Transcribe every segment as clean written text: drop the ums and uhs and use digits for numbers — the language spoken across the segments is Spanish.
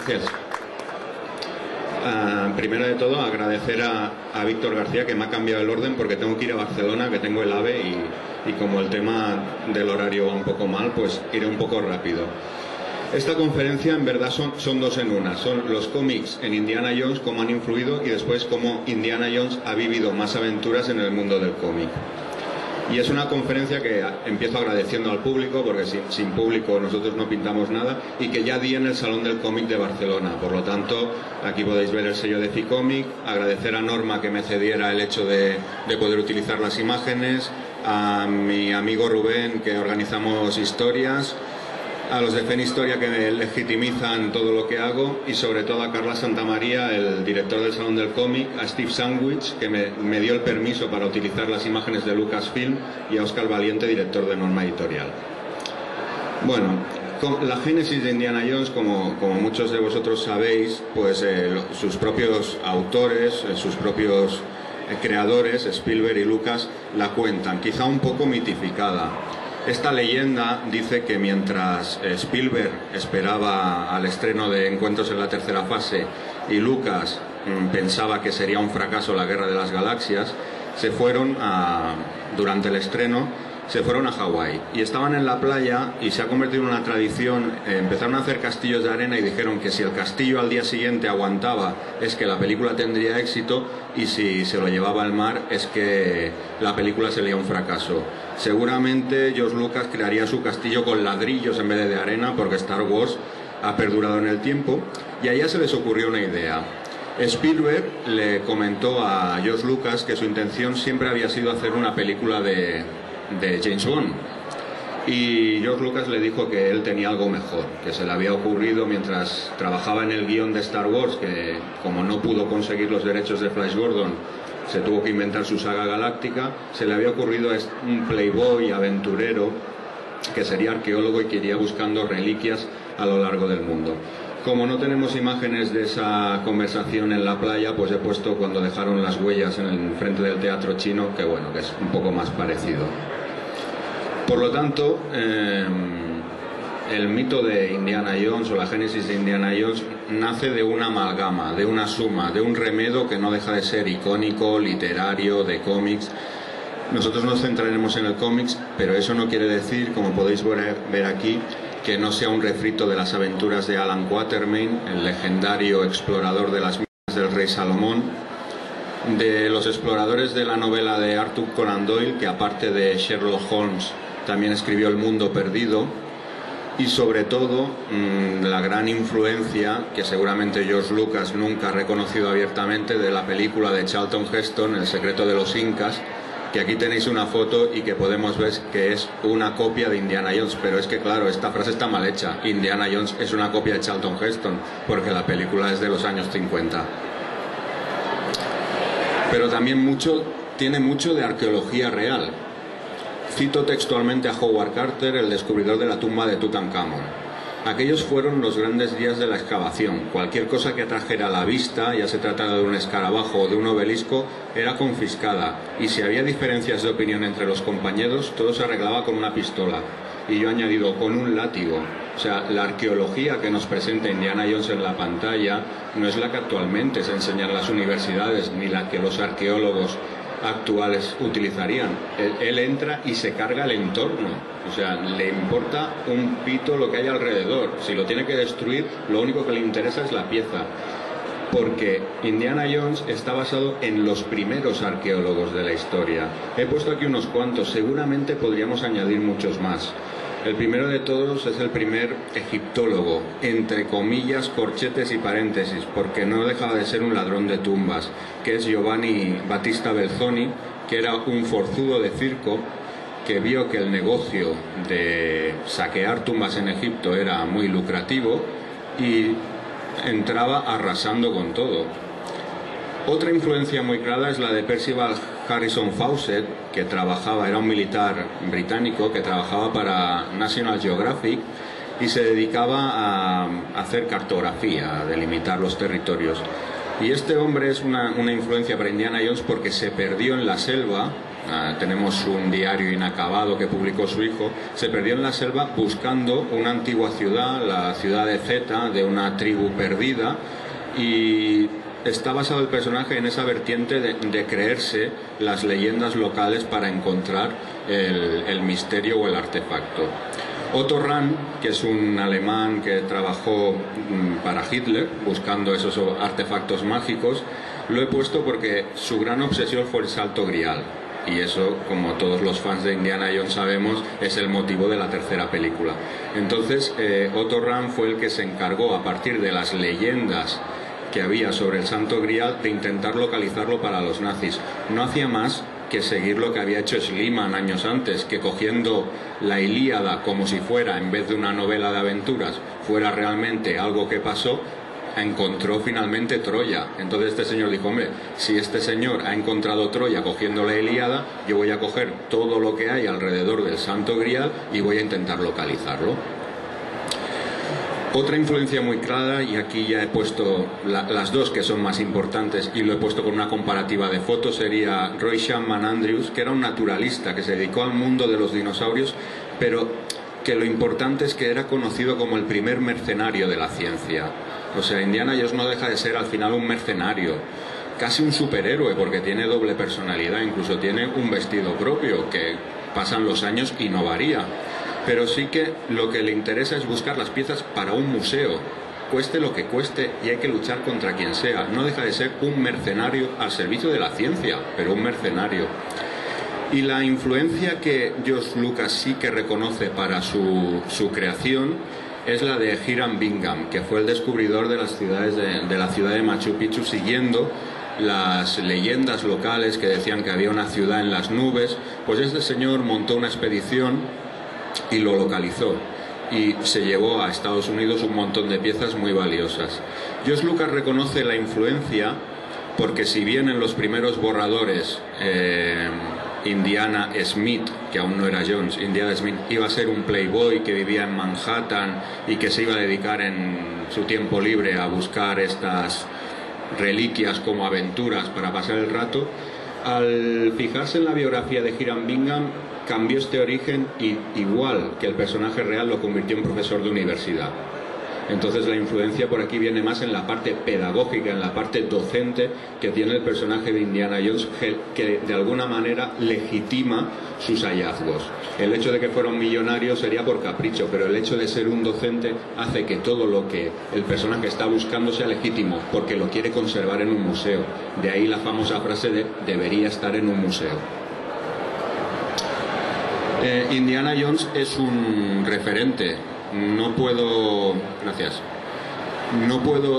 Gracias. Primero de todo, agradecer a Víctor García, que me ha cambiado el orden porque tengo que ir a Barcelona, que tengo el AVE y como el tema del horario va un poco mal, pues iré un poco rápido. Esta conferencia en verdad son dos en una. Son los cómics en Indiana Jones, cómo han influido, y después cómo Indiana Jones ha vivido más aventuras en el mundo del cómic. Y es una conferencia que empiezo agradeciendo al público, porque sin público nosotros no pintamos nada, y que ya di en el Salón del Cómic de Barcelona. Por lo tanto, aquí podéis ver el sello de Ficomic. Agradecer a Norma que me cediera el hecho de poder utilizar las imágenes, a mi amigo Rubén, que organizamos historias, a los de FEN Historia, que me legitimizan todo lo que hago, y sobre todo a Carla Santamaría, el director del Salón del Cómic, a Steve Sandwich, que me dio el permiso para utilizar las imágenes de Lucasfilm, y a Óscar Valiente, director de Norma Editorial. Bueno, la génesis de Indiana Jones, como muchos de vosotros sabéis, pues sus propios autores, sus propios creadores, Spielberg y Lucas, la cuentan, quizá un poco mitificada. Esta leyenda dice que mientras Spielberg esperaba al estreno de Encuentros en la tercera fase y Lucas pensaba que sería un fracaso la Guerra de las Galaxias, durante el estreno se fueron a Hawái y estaban en la playa, y se ha convertido en una tradición. Empezaron a hacer castillos de arena y dijeron que si el castillo al día siguiente aguantaba es que la película tendría éxito, y si se lo llevaba al mar es que la película sería un fracaso. Seguramente George Lucas crearía su castillo con ladrillos en vez de arena, porque Star Wars ha perdurado en el tiempo, y a ella se les ocurrió una idea. Spielberg le comentó a George Lucas que su intención siempre había sido hacer una película de James Bond, y George Lucas le dijo que él tenía algo mejor, que se le había ocurrido mientras trabajaba en el guión de Star Wars, que como no pudo conseguir los derechos de Flash Gordon, se tuvo que inventar su saga galáctica. Se le había ocurrido un playboy aventurero que sería arqueólogo y que iría buscando reliquias a lo largo del mundo. Como no tenemos imágenes de esa conversación en la playa, pues he puesto cuando dejaron las huellas en el frente del Teatro Chino, que bueno, que es un poco más parecido. Por lo tanto, el mito de Indiana Jones, o la génesis de Indiana Jones, nace de una amalgama, de una suma, de un remedo que no deja de ser icónico, literario, de cómics. Nosotros nos centraremos en el cómics, pero eso no quiere decir, como podéis ver aquí, que no sea un refrito de las aventuras de Alan Quatermain, el legendario explorador de las minas del rey Salomón, de los exploradores de la novela de Arthur Conan Doyle, que aparte de Sherlock Holmes también escribió El mundo perdido, y sobre todo la gran influencia, que seguramente George Lucas nunca ha reconocido abiertamente, de la película de Charlton Heston, El secreto de los Incas, que aquí tenéis una foto y que podemos ver que es una copia de Indiana Jones. Pero es que claro, esta frase está mal hecha. Indiana Jones es una copia de Charlton Heston, porque la película es de los años 50. Pero también tiene mucho de arqueología real. Cito textualmente a Howard Carter, el descubridor de la tumba de Tutankamón. Aquellos fueron los grandes días de la excavación. Cualquier cosa que atrajera la vista, ya se tratara de un escarabajo o de un obelisco, era confiscada, y si había diferencias de opinión entre los compañeros, todo se arreglaba con una pistola. Y yo he añadido, con un látigo. O sea, la arqueología que nos presenta Indiana Jones en la pantalla no es la que actualmente se enseña en las universidades, ni la que los arqueólogos actuales utilizarían. Él entra y se carga el entorno, o sea, le importa un pito lo que hay alrededor. Si lo tiene que destruir, lo único que le interesa es la pieza, porque Indiana Jones está basado en los primeros arqueólogos de la historia. He puesto aquí unos cuantos, seguramente podríamos añadir muchos más. El primero de todos es el primer egiptólogo, entre comillas, corchetes y paréntesis, porque no dejaba de ser un ladrón de tumbas, que es Giovanni Battista Belzoni, que era un forzudo de circo que vio que el negocio de saquear tumbas en Egipto era muy lucrativo y entraba arrasando con todo. Otra influencia muy clara es la de Percival Harrison Fawcett, que era un militar británico que trabajaba para National Geographic y se dedicaba a hacer cartografía, a delimitar los territorios. Y este hombre es una influencia para Indiana Jones porque se perdió en la selva tenemos un diario inacabado que publicó su hijo, se perdió en la selva buscando una antigua ciudad, la ciudad de Zeta, de una tribu perdida, y está basado el personaje en esa vertiente de creerse las leyendas locales para encontrar el misterio o el artefacto. Otto Rahn, que es un alemán que trabajó para Hitler buscando esos artefactos mágicos, lo he puesto porque su gran obsesión fue el Santo Grial, y eso, como todos los fans de Indiana Jones sabemos, es el motivo de la tercera película. Entonces Otto Rahn fue el que se encargó, a partir de las leyendas que había sobre el Santo Grial, de intentar localizarlo para los nazis. No hacía más que seguir lo que había hecho Schliemann años antes, que cogiendo la Ilíada como si fuera, en vez de una novela de aventuras, fuera realmente algo que pasó, encontró finalmente Troya. Entonces este señor dijo, hombre, si este señor ha encontrado Troya cogiendo la Ilíada, yo voy a coger todo lo que hay alrededor del Santo Grial y voy a intentar localizarlo. Otra influencia muy clara, y aquí ya he puesto las dos que son más importantes y lo he puesto con una comparativa de fotos, sería Roy Chapman Andrews, que era un naturalista que se dedicó al mundo de los dinosaurios, pero que lo importante es que era conocido como el primer mercenario de la ciencia. O sea, Indiana Jones no deja de ser al final un mercenario, casi un superhéroe, porque tiene doble personalidad, incluso tiene un vestido propio que pasan los años y no varía. Pero sí que lo que le interesa es buscar las piezas para un museo, cueste lo que cueste, y hay que luchar contra quien sea. No deja de ser un mercenario al servicio de la ciencia, pero un mercenario. Y la influencia que George Lucas sí que reconoce para su creación es la de Hiram Bingham, que fue el descubridor de las ciudades de la ciudad de Machu Picchu, siguiendo las leyendas locales que decían que había una ciudad en las nubes. Pues este señor montó una expedición y lo localizó, y se llevó a Estados Unidos un montón de piezas muy valiosas. George Lucas reconoce la influencia porque, si bien en los primeros borradores Indiana Smith, que aún no era Jones, Indiana Smith iba a ser un playboy que vivía en Manhattan y que se iba a dedicar en su tiempo libre a buscar estas reliquias como aventuras para pasar el rato, al fijarse en la biografía de Hiram Bingham, cambió este origen y, igual que el personaje real, lo convirtió en profesor de universidad. Entonces la influencia por aquí viene más en la parte pedagógica, en la parte docente que tiene el personaje de Indiana Jones, que de alguna manera legitima sus hallazgos. El hecho de que fuera un millonario sería por capricho, pero el hecho de ser un docente hace que todo lo que el personaje está buscando sea legítimo, porque lo quiere conservar en un museo. De ahí la famosa frase de debería estar en un museo. Indiana Jones es un referente. No puedo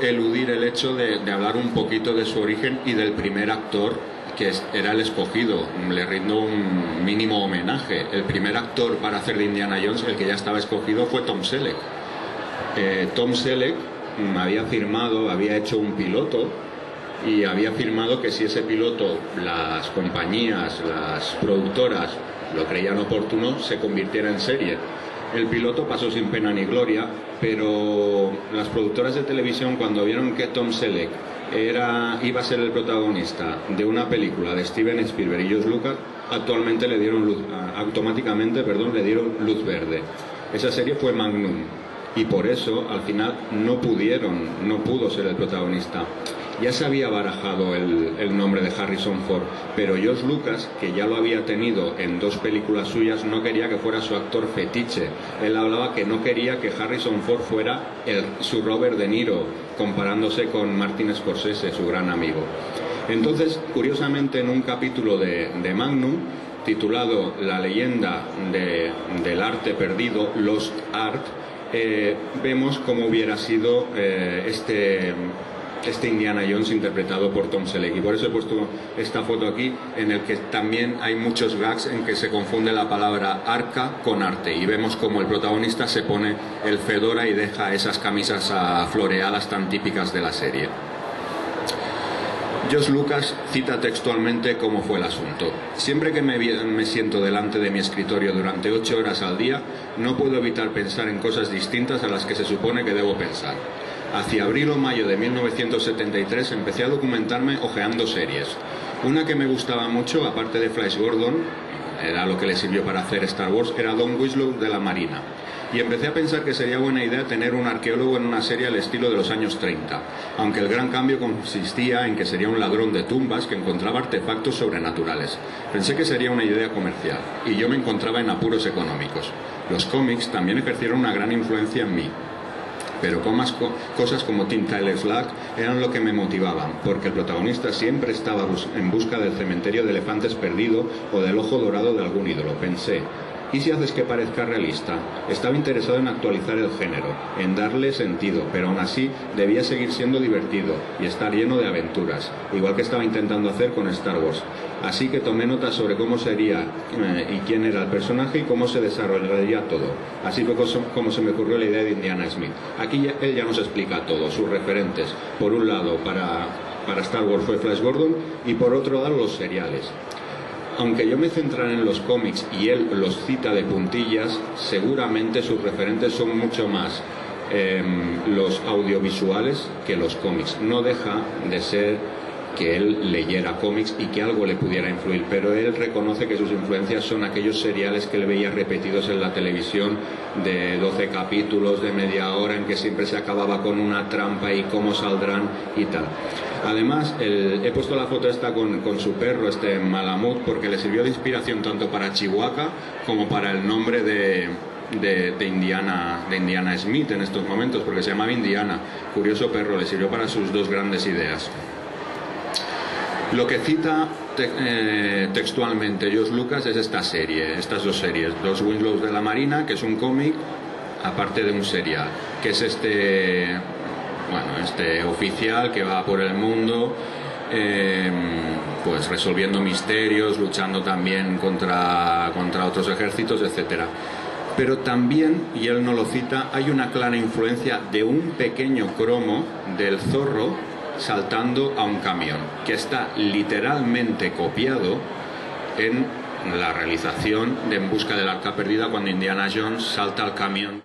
eludir el hecho de hablar un poquito de su origen y del primer actor que era el escogido. Le rindo un mínimo homenaje. El primer actor para hacer de Indiana Jones, el que ya estaba escogido, fue Tom Selleck. Tom Selleck había hecho un piloto y había afirmado que si ese piloto, las compañías, las productoras lo creían oportuno, se convirtiera en serie. El piloto pasó sin pena ni gloria, pero las productoras de televisión, cuando vieron que Tom Selleck iba a ser el protagonista de una película de Steven Spielberg y George Lucas, automáticamente le dieron luz verde. Esa serie fue Magnum, y por eso al final no pudo ser el protagonista. Ya se había barajado el nombre de Harrison Ford, pero George Lucas, que ya lo había tenido en 2 películas suyas, no quería que fuera su actor fetiche. Él hablaba que no quería que Harrison Ford fuera su Robert De Niro, comparándose con Martin Scorsese, su gran amigo. Entonces, curiosamente, en un capítulo de Magnum, titulado La leyenda del arte perdido, Lost Art, vemos cómo hubiera sido este Indiana Jones interpretado por Tom Selleck, y por eso he puesto esta foto aquí, en el que también hay muchos gags en que se confunde la palabra arca con arte, y vemos como el protagonista se pone el fedora y deja esas camisas floreadas tan típicas de la serie. George Lucas cita textualmente cómo fue el asunto. Siempre que me siento delante de mi escritorio durante 8 horas al día, no puedo evitar pensar en cosas distintas a las que se supone que debo pensar. Hacia abril o mayo de 1973 empecé a documentarme hojeando series. Una que me gustaba mucho, aparte de Flash Gordon, era lo que le sirvió para hacer Star Wars, era Don Winslow de la Marina. Y empecé a pensar que sería buena idea tener un arqueólogo en una serie al estilo de los años 30, aunque el gran cambio consistía en que sería un ladrón de tumbas que encontraba artefactos sobrenaturales. Pensé que sería una idea comercial, y yo me encontraba en apuros económicos. Los cómics también ejercieron una gran influencia en mí, pero cosas como Tim Tyler Slack eran lo que me motivaban, porque el protagonista siempre estaba en busca del cementerio de elefantes perdido o del ojo dorado de algún ídolo. Pensé, ¿y si haces que parezca realista? Estaba interesado en actualizar el género, en darle sentido, pero aún así debía seguir siendo divertido y estar lleno de aventuras, igual que estaba intentando hacer con Star Wars. Así que tomé notas sobre cómo sería y quién era el personaje y cómo se desarrollaría todo. Así fue como se me ocurrió la idea de Indiana Smith. Aquí él ya nos explica todo, sus referentes. Por un lado, para Star Wars fue Flash Gordon, y por otro lado los seriales. Aunque yo me centraré en los cómics y él los cita de puntillas, seguramente sus referentes son mucho más los audiovisuales que los cómics. No deja de ser que él leyera cómics y que algo le pudiera influir, pero él reconoce que sus influencias son aquellos seriales que él veía repetidos en la televisión de 12 capítulos de media hora en que siempre se acababa con una trampa y cómo saldrán y tal. Además, he puesto la foto esta con su perro, Malamut, porque le sirvió de inspiración tanto para Chihuahua como para el nombre de Indiana Smith en estos momentos, porque se llamaba Indiana. Curioso perro, le sirvió para sus dos grandes ideas. Lo que cita textualmente George Lucas es estas dos series, Los Winslows de la Marina, que es un cómic, aparte de un serial, que es este oficial que va por el mundo pues resolviendo misterios, luchando también contra otros ejércitos, etcétera. Pero también, y él no lo cita, hay una clara influencia de un pequeño cromo del Zorro saltando a un camión, que está literalmente copiado en la realización de En busca del arca perdida, cuando Indiana Jones salta al camión.